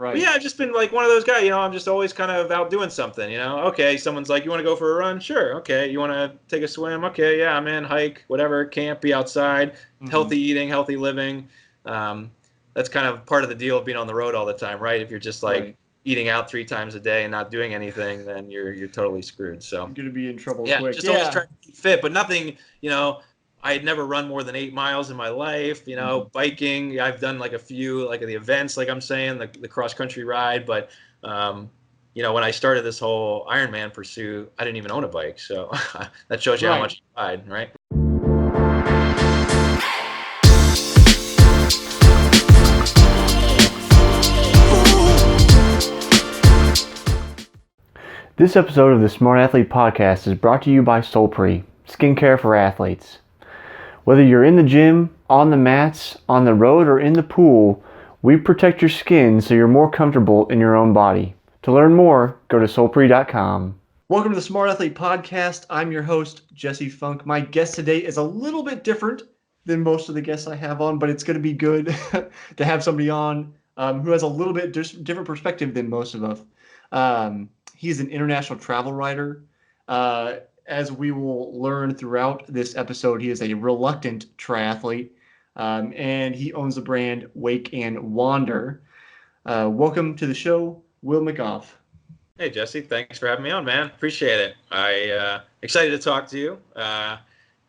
But yeah, I've just been like one of those guys, I'm just always kind of out doing something, Okay, someone's like, you want to go for a run? Sure. Okay. You want to take a swim? Okay. Yeah, I'm in. Hike, whatever. Camp, be outside. Mm-hmm. Healthy eating, healthy living. That's kind of part of the deal of being on the road all the time, right? If you're just like Right. eating out 3 times a day and not doing anything, then you're totally screwed. So You're gonna be in trouble yeah, quick. just always Yeah. trying to keep fit, but nothing, I had never run more than 8 miles in my life, Mm-hmm. biking. I've done like a few, like the events, like I'm saying, the cross country ride. But, when I started this whole Ironman pursuit, I didn't even own a bike. So that shows you how Right. much I ride, right? This episode of the Smart Athlete Podcast is brought to you by Solpre, skincare for athletes. Whether you're in the gym, on the mats, on the road, or in the pool, we protect your skin so you're more comfortable in your own body. To learn more, go to solpre.com. Welcome to the Smart Athlete Podcast. I'm your host, Jesse Funk. My guest today is a little bit different than most of the guests I have on, but it's going to be good to have somebody on who has a little bit different perspective than most of us. He's an international travel writer. As we will learn throughout this episode, he is a reluctant triathlete, and he owns the brand Wake and Wander. Welcome to the show, Will McGough. Hey, Jesse, thanks for having me on, man. Appreciate it. Excited to talk to you.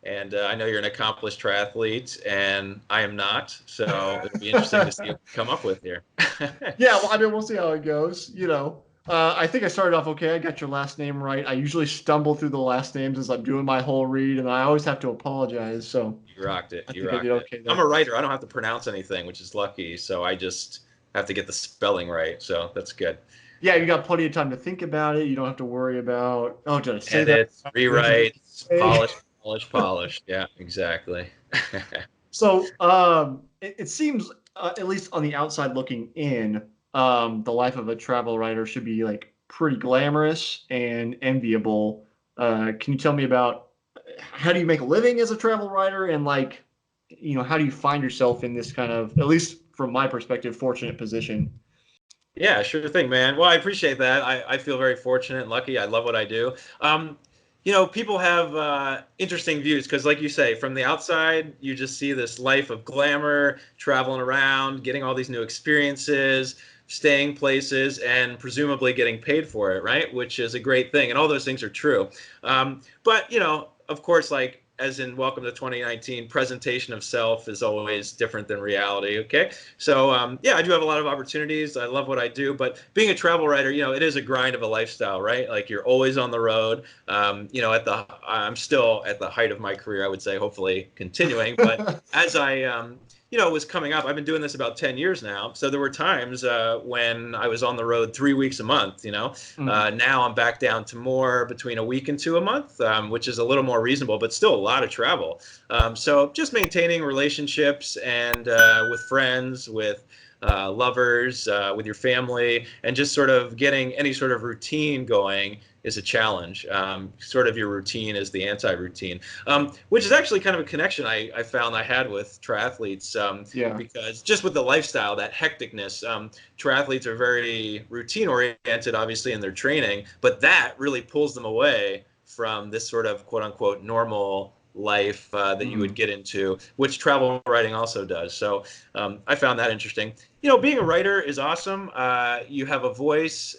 And I know you're an accomplished triathlete, and I am not. So it'll be interesting to see what we come up with here. Yeah, well, I mean, we'll see how it goes. I think I started off okay. I got your last name right. I usually stumble through the last names as I'm doing my whole read, and I always have to apologize. So You rocked it. I You think I did rocked it. okay I'm there. a writer. I don't have to pronounce anything, which is lucky. So I just have to get the spelling right. So that's good. Yeah, you got plenty of time to think about it. You don't have to worry about, oh, did I say that? Edits, What did rewrites, I say? polish, polish, polish. Yeah, exactly. So it seems, at least on the outside looking in, the life of a travel writer should be like pretty glamorous and enviable. Can you tell me about how do you make a living as a travel writer, and like, how do you find yourself in this kind of, at least from my perspective, fortunate position? Yeah, sure thing, man. Well, I appreciate that. I feel very fortunate and lucky. I love what I do. People have interesting views because, like you say, from the outside, you just see this life of glamour, traveling around, getting all these new experiences, staying places, and presumably getting paid for it, right? Which is a great thing. And all those things are true. But, of course, like, as in Welcome to 2019, presentation of self is always different than reality. Okay, so yeah, I do have a lot of opportunities. I love what I do, but being a travel writer, it is a grind of a lifestyle, right? Like you're always on the road. I'm still at the height of my career, I would say, hopefully continuing. But as I was coming up, I've been doing this about 10 years now. So there were times when I was on the road 3 weeks a month, Mhm. now I'm back down to more between a week and two a month, which is a little more reasonable, but still a lot of travel. So just maintaining relationships and with friends, with lovers, with your family, and just sort of getting any sort of routine going is a challenge. Sort of your routine is the anti-routine, which is actually kind of a connection I found I had with triathletes, Yeah. because just with the lifestyle, that hecticness, triathletes are very routine oriented, obviously, in their training, but that really pulls them away from this sort of quote unquote normal life that you would Mhm. get into, which travel writing also does. So I found that interesting. Being a writer is awesome. You have a voice,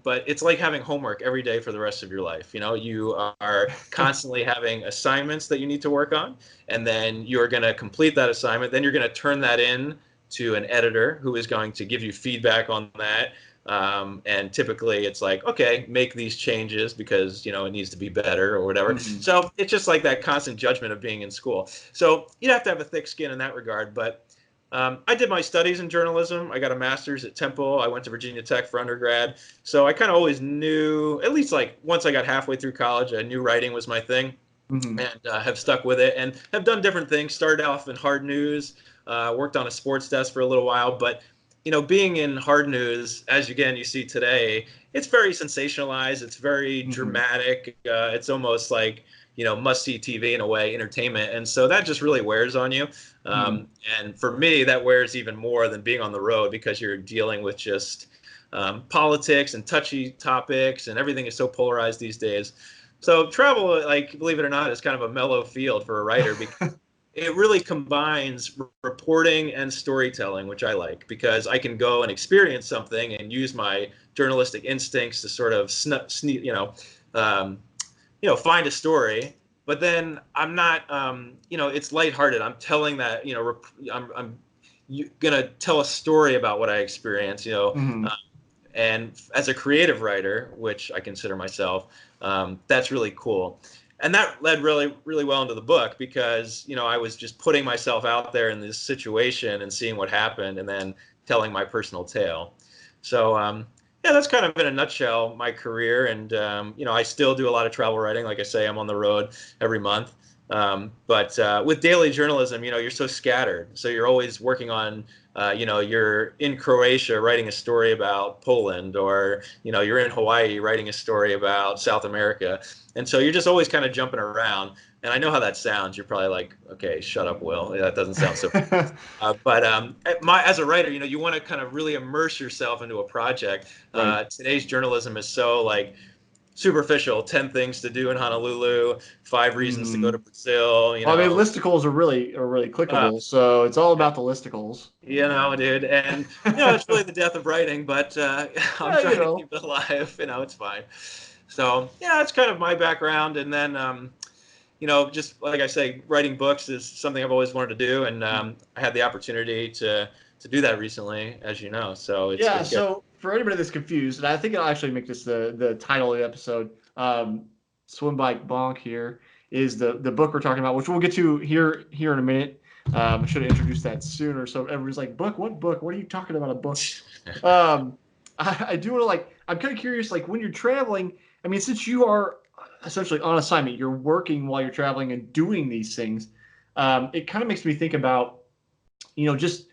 but it's like having homework every day for the rest of your life. You are constantly having assignments that you need to work on, and then you're going to complete that assignment. Then you're going to turn that in to an editor who is going to give you feedback on that. And typically it's like, okay, make these changes because, it needs to be better or whatever. Mhm. So it's just like that constant judgment of being in school. So you have to have a thick skin in that regard. But I did my studies in journalism. I got a master's at Temple. I went to Virginia Tech for undergrad. So I kind of always knew, at least like once I got halfway through college, I knew writing was my thing, Mhm. and have stuck with it and have done different things. Started off in hard news, worked on a sports desk for a little while, but being in hard news, as again you see today, it's very sensationalized. It's very Mhm. dramatic. It's almost like must-see TV in a way, entertainment. And so that just really wears on you. And for me, that wears even more than being on the road, because you're dealing with just politics and touchy topics, and everything is so polarized these days. So travel, like, believe it or not, is kind of a mellow field for a writer, because it really combines reporting and storytelling, which I like, because I can go and experience something and use my journalistic instincts to sort of find a story. But then I'm not, it's lighthearted. I'm telling that, I'm gonna tell a story about what I experienced, and as a creative writer, which I consider myself, that's really cool. And that led really, really well into the book, because, I was just putting myself out there in this situation and seeing what happened, and then telling my personal tale. So, yeah, that's kind of in a nutshell my career. And, I still do a lot of travel writing. Like I say, I'm on the road every month. But with daily journalism, you're so scattered. So you're always working on, you're in Croatia writing a story about Poland, or, you're in Hawaii writing a story about South America. And so you're just always kind of jumping around. And I know how that sounds. You're probably like, okay, shut up, Will. That doesn't sound so. But as a writer, you want to kind of really immerse yourself into a project. Right. Today's journalism is so like superficial. 10 things to do in Honolulu, 5 reasons to go to Brazil. Well, I mean, listicles are really clickable, so it's all about the listicles. Dude, and it's really the death of writing, but I'm trying to keep it alive. It's fine. So yeah, that's kind of my background, and then just like I say, writing books is something I've always wanted to do, and I had the opportunity to do that recently, as you know. So it's good. So for anybody that's confused, and I think I'll actually make this the title of the episode, Swim Bike Bonk here is the book we're talking about, which we'll get to here in a minute. I should have introduced that sooner, so everybody's like, book? What book? What are you talking about, a book? I do want to, I'm kind of curious, when you're traveling, I mean, since you are essentially on assignment, you're working while you're traveling and doing these things, it kind of makes me think about, just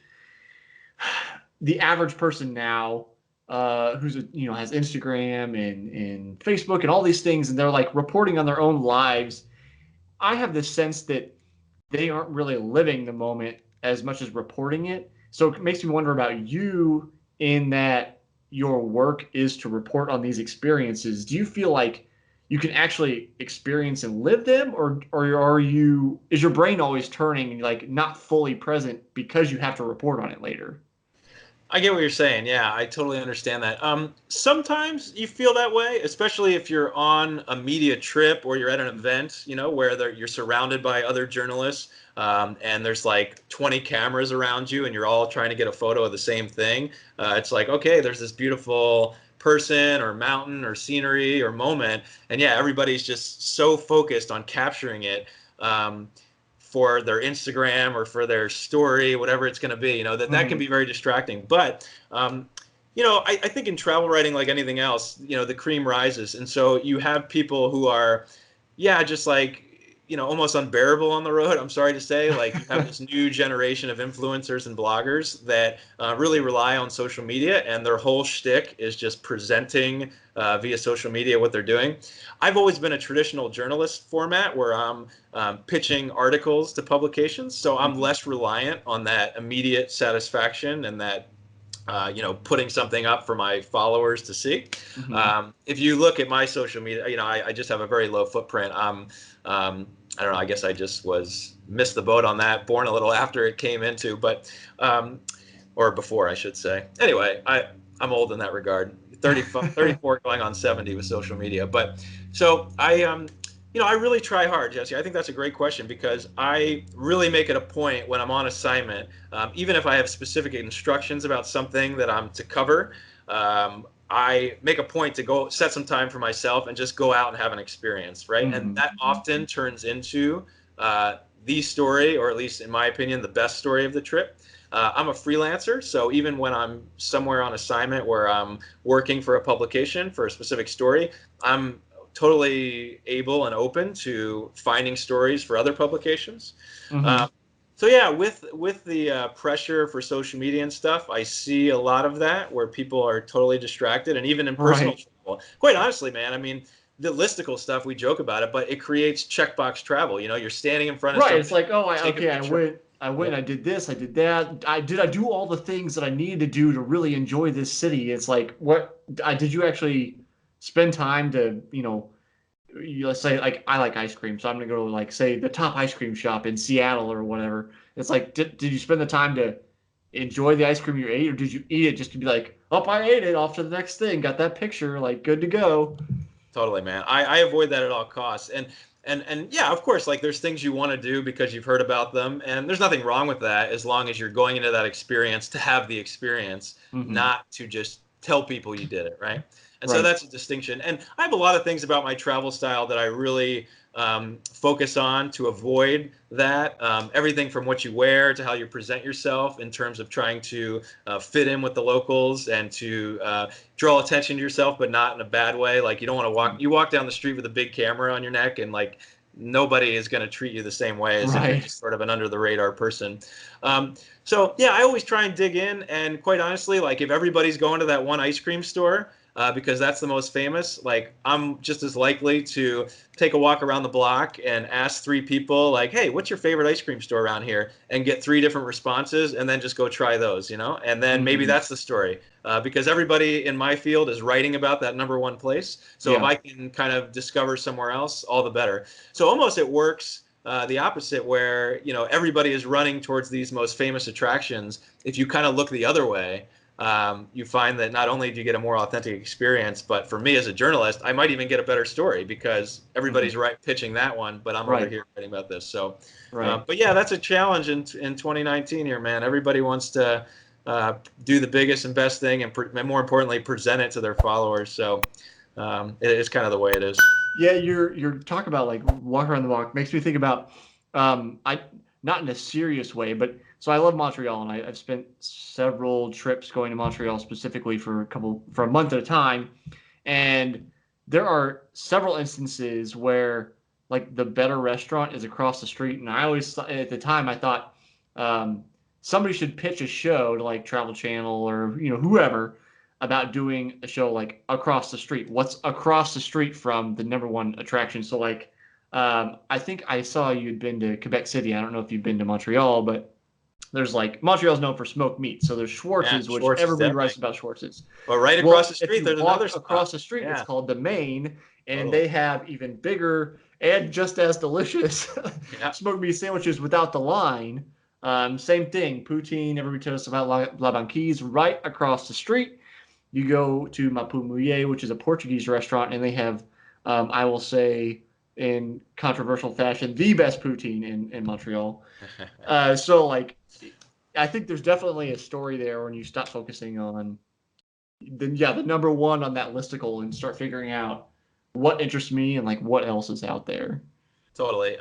the average person now, who's has Instagram and Facebook and all these things, and they're reporting on their own lives. I have this sense that they aren't really living the moment as much as reporting it. So it makes me wonder about you, in that your work is to report on these experiences. Do you feel like you can actually experience and live them, or is your brain always turning and not fully present because you have to report on it later? I get what you're saying. Yeah, I totally understand that. Sometimes you feel that way, especially if you're on a media trip or you're at an event, where you're surrounded by other journalists, and there's 20 cameras around you, and you're all trying to get a photo of the same thing. It's like, okay, there's this beautiful person or mountain or scenery or moment, and yeah, everybody's just so focused on capturing it. For their Instagram or for their story, whatever it's going to be, that can be very distracting. But, I think in travel writing, like anything else, the cream rises. And so you have people who are, just almost unbearable on the road. I'm sorry to say, you have this new generation of influencers and bloggers that really rely on social media, and their whole shtick is just presenting via social media what they're doing. I've always been a traditional journalist format, where I'm pitching articles to publications, so I'm less reliant on that immediate satisfaction and that putting something up for my followers to see. If you look at my social media, I just have a very low footprint. I don't know, I guess I just missed the boat on that, born a little after it came into, but, or before, I should say. Anyway, I'm old in that regard, 34 going on 70 with social media. But so I really try hard, Jesse. I think that's a great question, because I really make it a point when I'm on assignment, even if I have specific instructions about something that I'm to cover, I make a point to go set some time for myself and just go out and have an experience, right? And that often turns into the story, or at least in my opinion, the best story of the trip. I'm a freelancer, so even when I'm somewhere on assignment where I'm working for a publication for a specific story, I'm totally able and open to finding stories for other publications. So yeah, with the pressure for social media and stuff, I see a lot of that where people are totally distracted, and even in personal travel. Quite honestly, man, I mean, the listicle stuff, we joke about it, but it creates checkbox travel. You know, you're standing in front of Right. something. It's like, oh, Take a picture. I Yeah. went, I did this, I did that. I do all the things that I needed to do to really enjoy this city. It's like, did you actually spend time to, let's say like I like ice cream, so I'm gonna go to like say the top ice cream shop in Seattle or whatever. It's like, did you spend the time to enjoy the ice cream you ate, or did you eat it just to be like, oh, I ate it, off to the next thing, got that picture, like good to go. Totally, man. I avoid that at all costs. And yeah, of course, like there's things you want to do because you've heard about them, and there's nothing wrong with that as long as you're going into that experience to have the experience, Mm-hmm. not to just tell people you did it, right? And so Right. that's a distinction. And I have a lot of things about my travel style that I really focus on to avoid that. Everything from what you wear to how you present yourself in terms of trying to fit in with the locals and to draw attention to yourself, but not in a bad way. Like you don't want to you walk down the street with a big camera on your neck, and like nobody is going to treat you the same way as if you're Right. just sort of an under the radar person. So yeah, I always try and dig in, and quite honestly, like if everybody's going to that one ice cream store, because that's the most famous, like I'm just as likely to take a walk around the block and ask 3 people like, hey, what's your favorite ice cream store around here, and get 3 different responses, and then just go try those, and then maybe Mm-hmm. that's the story, because everybody in my field is writing about that number one place. So if Yeah. I can kind of discover somewhere else, all the better. So almost it works the opposite, where everybody is running towards these most famous attractions. If you kind of look the other way, you find that not only do you get a more authentic experience, but for me as a journalist, I might even get a better story because everybody's Mm-hmm. pitching that one, but I'm over Right. here writing about this. So, Right. but yeah, that's a challenge in 2019 here, man. Everybody wants to do the biggest and best thing, and more importantly, present it to their followers. So it is kind of the way it is. Yeah, you're talking about like walk around the block makes me think about I not in a serious way, but so I love Montreal, and I've spent several trips going to Montreal specifically for a month at a time, and there are several instances where like the better restaurant is across the street, and I always at the time I thought um, somebody should pitch a show to like Travel Channel or whoever about doing a show like across the street. What's across the street from the number one attraction? So like, I think I saw you'd been to Quebec City. I don't know if you've been to Montreal, but there's like Montreal's known for smoked meat. So there's Yeah, Schwartz's, which Schwartz is everybody writes definitely. about Schwartz's. But right across Well, the if street, you there's another walk spot. across the street, it's Yeah, called the Main, and totally. they have even bigger and just as delicious Yeah. smoked meat sandwiches without the line. Same thing, poutine. Everybody tells us about La Banquise right across the street. You go to Mapu Mouye, which is a Portuguese restaurant, and they have, I will say, in controversial fashion, the best poutine in Montreal. So, like, I think there's definitely a story there when you stop focusing on, the number one on that listicle and start figuring out what interests me and, like, what else is out there. Totally.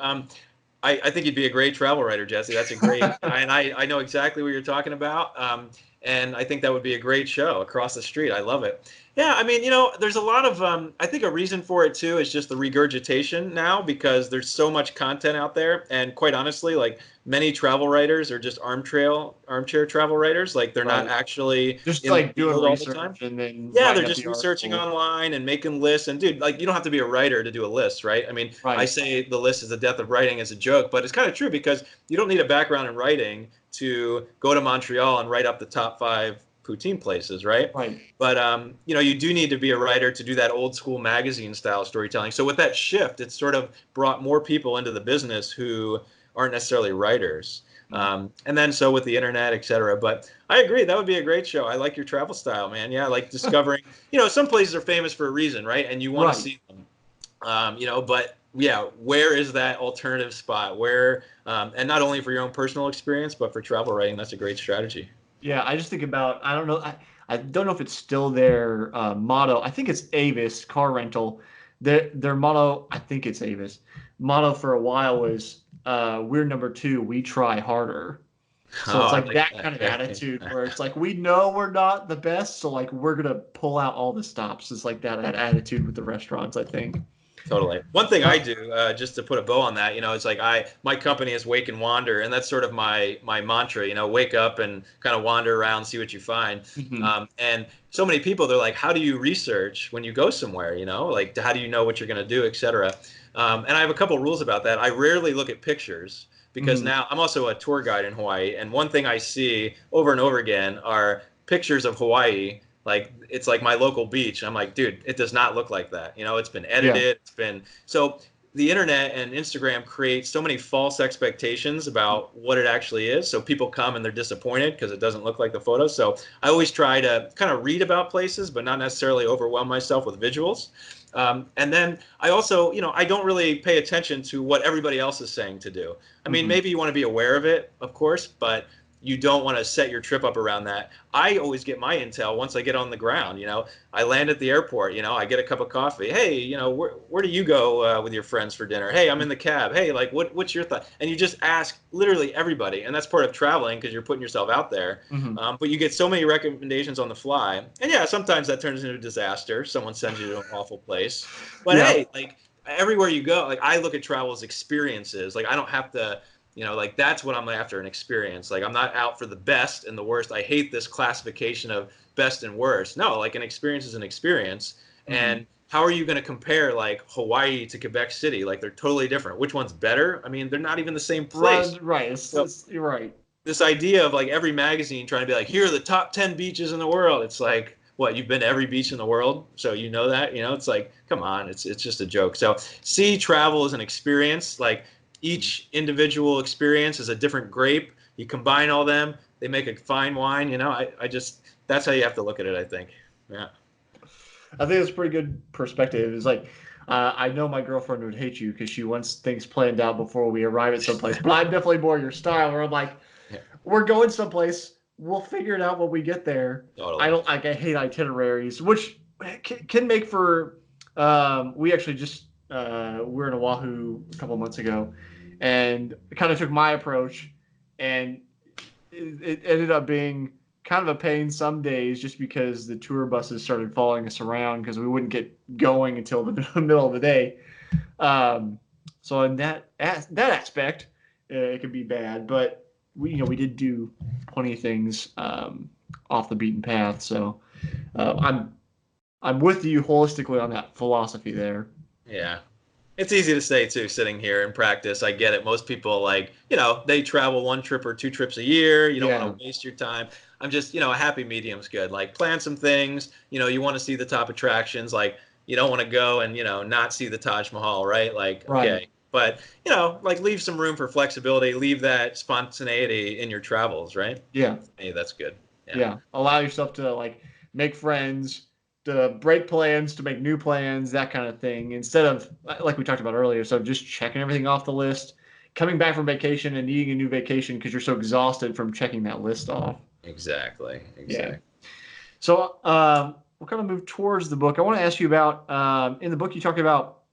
I think you'd be a great travel writer, Jesse. That's a great, and I know exactly what you're talking about. And I think that would be a great show across the street. I love it. Yeah, I mean, there's a lot of, I think a reason for it too is just the regurgitation now because there's so much content out there. And quite honestly, like many travel writers are just armchair travel writers. Like they're not Right. actually Just, in the like, doing field all the time. research and then Yeah, they're writing up just the researching article. online and making lists. And dude, like you don't have to be a writer to do a list, right? I mean, I Right. say the list is the death of writing as a joke, but it's kind of true because you don't need a background in writing to go to Montreal and write up the top 5 poutine places, right? Right. But you do need to be a writer to do that old school magazine style storytelling. So with that shift, it's sort of brought more people into the business who aren't necessarily writers. And then so with the internet, et cetera. But I agree, that would be a great show. I like your travel style, man. Yeah, I like discovering, some places are famous for a reason, right? And you want to Right. see them. But yeah, where is that alternative spot? Where, and not only for your own personal experience, but for travel writing, that's a great strategy. Yeah, I just think about I don't know I don't know if it's still their motto. I think it's Avis car rental. Their motto, I think it's Avis. Motto for a while was we're number 2, we try harder. So Oh, it's I like like that kind of attitude where it's like we know we're not the best, so like we're gonna pull out all the stops. It's like that attitude with the restaurants, I think. Totally. One thing I do, just to put a bow on that, it's like my company is Wake and Wander, and that's sort of my mantra. Wake up and kind of wander around, see what you find. And so many people, they're like, how do you research when you go somewhere? Like how do you know what you're going to do, et cetera. And I have a couple rules about that. I rarely look at pictures because now I'm also a tour guide in Hawaii, and one thing I see over and over again are pictures of Hawaii. Like it's like my local beach. I'm like, dude, it does not look like that. It's been edited. Yeah. It's been so the internet and Instagram create so many false expectations about what it actually is. So people come and they're disappointed because it doesn't look like the photo. So I always try to kind of read about places, but not necessarily overwhelm myself with visuals. And then I also, I don't really pay attention to what everybody else is saying to do. I mean, maybe you want to be aware of it, of course, but you don't want to set your trip up around that. I always get my intel once I get on the ground. I land at the airport, I get a cup of coffee. Hey, where do you go with your friends for dinner? Hey, I'm in the cab. Hey, like what's your thought? And you just ask literally everybody. And that's part of traveling because you're putting yourself out there. But you get so many recommendations on the fly. And yeah, sometimes that turns into a disaster. Someone sends you to an awful place. But hey, like everywhere you go, like I look at travel as experiences. Like I don't have to, like that's what I'm after, an experience. Like I'm not out for the best and the worst. I hate this classification of best and worst. No, like an experience is an experience. And how are you going to compare like Hawaii to Quebec City? Like they're totally different. Which one's better? I mean, they're not even the same place. Right. You're right. This idea of like every magazine trying to be like, here are the top 10 beaches in the world. It's like, what, you've been to every beach in the world? So you know that, it's like, come on, it's just a joke. So see travel as an experience. Like, each individual experience is a different grape. You combine all them, they make a fine wine. I just, that's how you have to look at it, I think. Yeah. I think it's a pretty good perspective. It's like, I know my girlfriend would hate you because she wants things planned out before we arrive at someplace. But I'm definitely more your style where I'm like, we're going someplace. We'll figure it out when we get there. Totally. I hate itineraries, which can make for, we actually just, we were in Oahu a couple months ago. And I kind of took my approach, and it ended up being kind of a pain some days just because the tour buses started following us around because we wouldn't get going until the middle of the day. So in that aspect, it could be bad. But we did do plenty of things off the beaten path. So I'm with you holistically on that philosophy there. Yeah. It's easy to say, too, sitting here in practice. I get it. Most people, like, they travel 1 trip or 2 trips a year. You don't want to waste your time. I'm just, a happy medium's good. Like, plan some things. You want to see the top attractions. Like, you don't want to go and, not see the Taj Mahal, right? Like, okay. But, like, leave some room for flexibility. Leave that spontaneity in your travels, right? Yeah. Hey, that's good. Yeah. Allow yourself to, like, make friends, to break plans, to make new plans, that kind of thing, instead of, like we talked about earlier, so just checking everything off the list, coming back from vacation and needing a new vacation because you're so exhausted from checking that list off. Exactly. Yeah. So we'll kind of move towards the book. I want to ask you about, in the book you talk about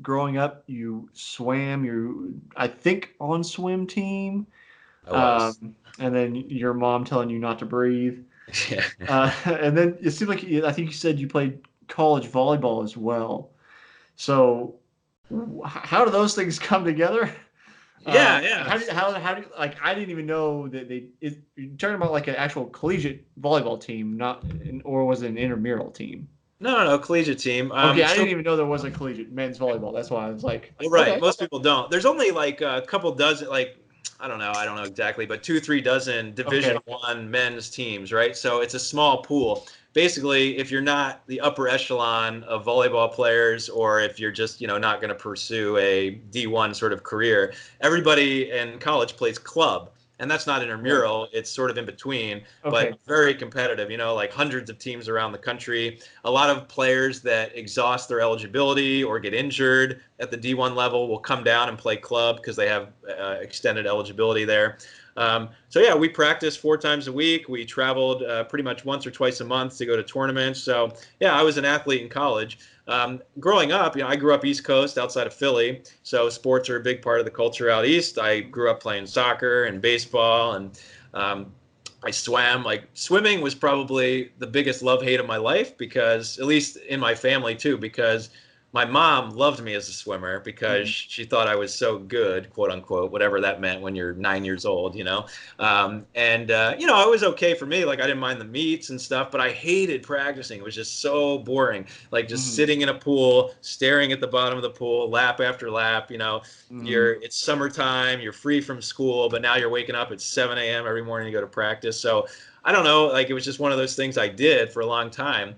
growing up, you swam, I think, on swim team. I was. And then your mom telling you not to breathe. Yeah. And then it seemed like I think you said you played college volleyball as well. So how do those things come together? Yeah. How do you, like, I didn't even know that you're talking about like an actual collegiate volleyball team, or was it an intramural team? No, collegiate team. Okay, I didn't even know there was a collegiate men's volleyball. That's why I was like, right. Okay. Most people don't. There's only like a couple dozen, like, I don't know exactly, but 2-3 dozen Division I men's teams, right? So it's a small pool. Basically, if you're not the upper echelon of volleyball players, or if you're just, not going to pursue a D1 sort of career, everybody in college plays club. And that's not intramural. It's sort of in between, but very competitive, like hundreds of teams around the country. A lot of players that exhaust their eligibility or get injured at the D1 level will come down and play club because they have extended eligibility there. So yeah, we practiced 4 times a week. We traveled pretty much once or twice a month to go to tournaments. So yeah, I was an athlete in college. Growing up, I grew up East Coast outside of Philly, so sports are a big part of the culture out east. I grew up playing soccer and baseball, and I swam. Like, swimming was probably the biggest love-hate of my life, because, at least in my family too, because my mom loved me as a swimmer because she thought I was so good, quote unquote, whatever that meant when you're 9 years old, it was okay for me. Like I didn't mind the meets and stuff, but I hated practicing. It was just so boring. Like just sitting in a pool, staring at the bottom of the pool, lap after lap. It's summertime, you're free from school, but now you're waking up at 7 a.m. every morning to go to practice. So I don't know, like it was just one of those things I did for a long time.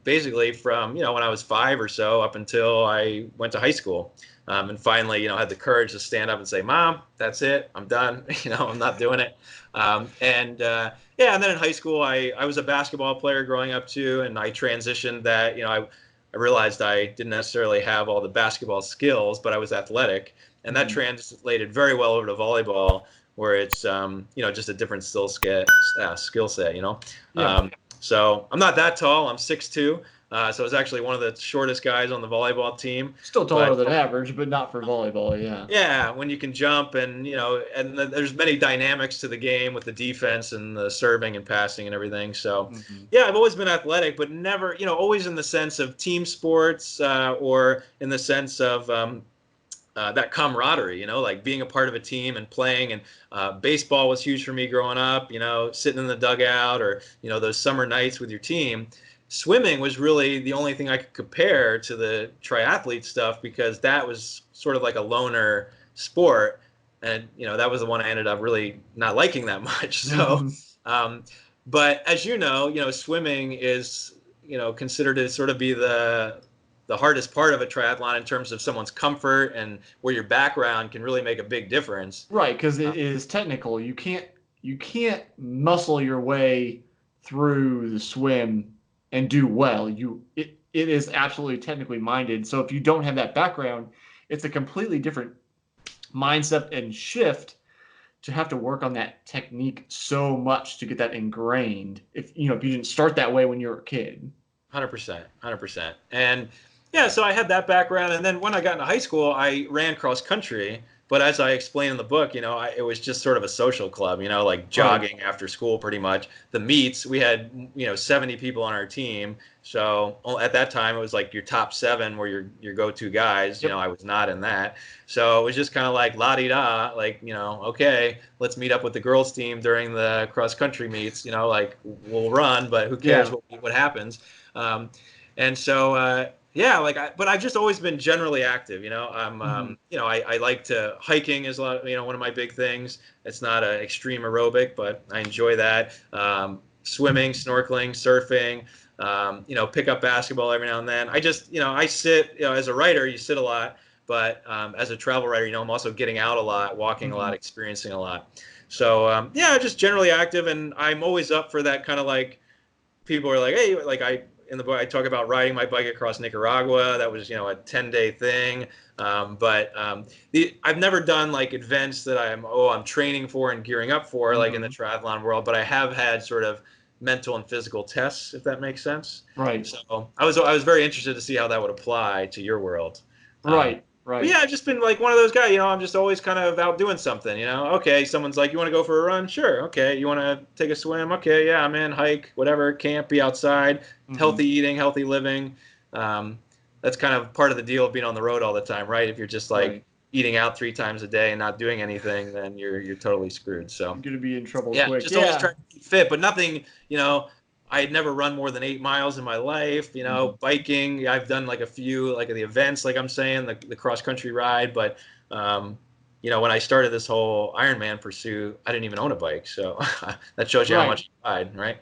Basically from, when I was 5 or so up until I went to high school. And finally, had the courage to stand up and say, Mom, that's it. I'm done. I'm not doing it. And then in high school, I was a basketball player growing up too. And I transitioned that, I realized I didn't necessarily have all the basketball skills, but I was athletic. And that translated very well over to volleyball, where it's, just a different skill set, Yeah. So I'm not that tall. I'm 6'2". So I was actually one of the shortest guys on the volleyball team. Still taller than average, but not for volleyball, yeah. Yeah, when you can jump and, there's many dynamics to the game with the defense and the serving and passing and everything. So, yeah, I've always been athletic, but never, always in the sense of team sports or in the sense of that camaraderie, like being a part of a team and playing. And baseball was huge for me growing up, sitting in the dugout or, those summer nights with your team. Swimming was really the only thing I could compare to the triathlete stuff because that was sort of like a loner sport. And, that was the one I ended up really not liking that much. So, but as swimming is, considered to sort of be the hardest part of a triathlon in terms of someone's comfort and where your background can really make a big difference. Right, because it is technical. You can't muscle your way through the swim and do well. It is absolutely technically minded. So if you don't have that background, it's a completely different mindset and shift to have to work on that technique so much to get that ingrained. If you didn't start that way when you were a kid. 100%. And yeah, so I had that background, and then when I got into high school, I ran cross country. But as I explain in the book, it was just sort of a social club, like jogging after school, pretty much. The meets, we had 70 people on our team. So at that time, it was like your top 7 were your go-to guys. Yep. I was not in that. So it was just kind of like la-di-da, like okay, let's meet up with the girls team during the cross country meets. Like we'll run, but who cares what happens? And so. But I've just always been generally active. I like to hiking is one of my big things. It's not an extreme aerobic, but I enjoy that. Swimming, snorkeling, surfing. Pick up basketball every now and then. I just I sit. As a writer, you sit a lot, but as a travel writer, I'm also getting out a lot, walking a lot, experiencing a lot. So just generally active, and I'm always up for that kind of like. People are like, hey, in the book, I talk about riding my bike across Nicaragua. That was, a 10-day thing. I've never done like events that I'm training for and gearing up for, like in the triathlon world. But I have had sort of mental and physical tests, if that makes sense. Right. So I was very interested to see how that would apply to your world. Right. But yeah, I've just been like one of those guys, I'm just always kind of out doing something, Okay, someone's like, you want to go for a run? Sure. Okay. You want to take a swim? Okay. Yeah, I'm in, hike, whatever, camp, be outside, healthy eating, healthy living. That's kind of part of the deal of being on the road all the time, right? If you're just like eating out 3 times a day and not doing anything, then you're totally screwed. So you're going to be in trouble quick. Just always trying to keep fit, but nothing, I had never run more than 8 miles in my life, biking. I've done like a few, like the events, like I'm saying, the cross country ride. But, when I started this whole Ironman pursuit, I didn't even own a bike. So that shows you how much I ride, right?